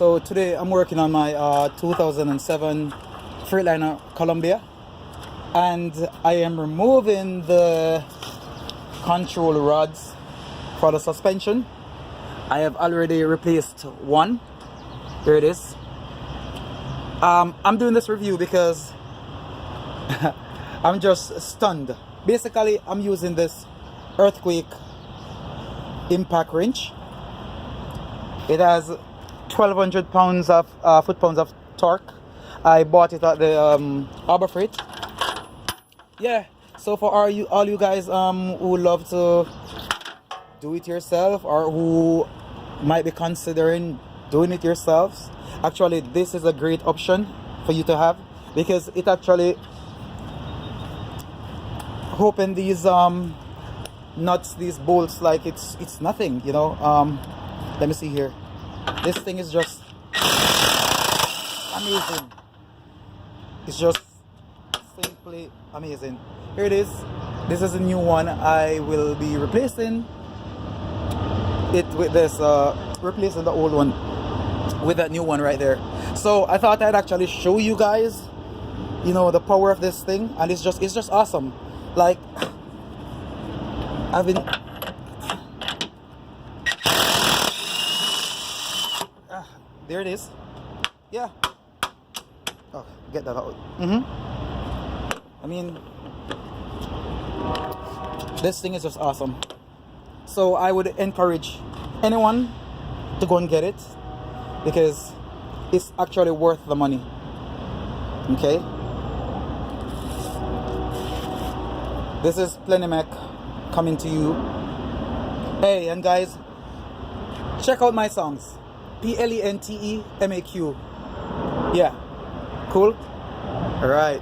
So today I'm working on my 2007 Freightliner Columbia, and I am removing the control rods for the suspension. I have already replaced one. Here it is. I'm doing this review because I'm just stunned. Basically, I'm using this Earthquake Impact Wrench. It has 1,200 pounds of foot-pounds of torque. I bought it at the Harbour Freight. Yeah. So for all you guys who love to do it yourself, or who might be considering doing it yourselves, actually this is a great option for you to have, because it actually open these nuts, these bolts, like it's nothing, you know. Let me see here. This thing is just amazing. It's just simply amazing. Here it is. This is a new one. I will be replacing it with this, replacing the old one with that new one right there. So I thought I'd actually show you guys, you know, the power of this thing, and it's just awesome. Like, I've been there it is. Yeah. Oh, get that out. I mean, this thing is just awesome. So I would encourage anyone to go and get it, because it's actually worth the money. Okay. This is Plenimec coming to you. Hey, and guys, check out my songs. Plentemeq. Yeah. Cool. All right.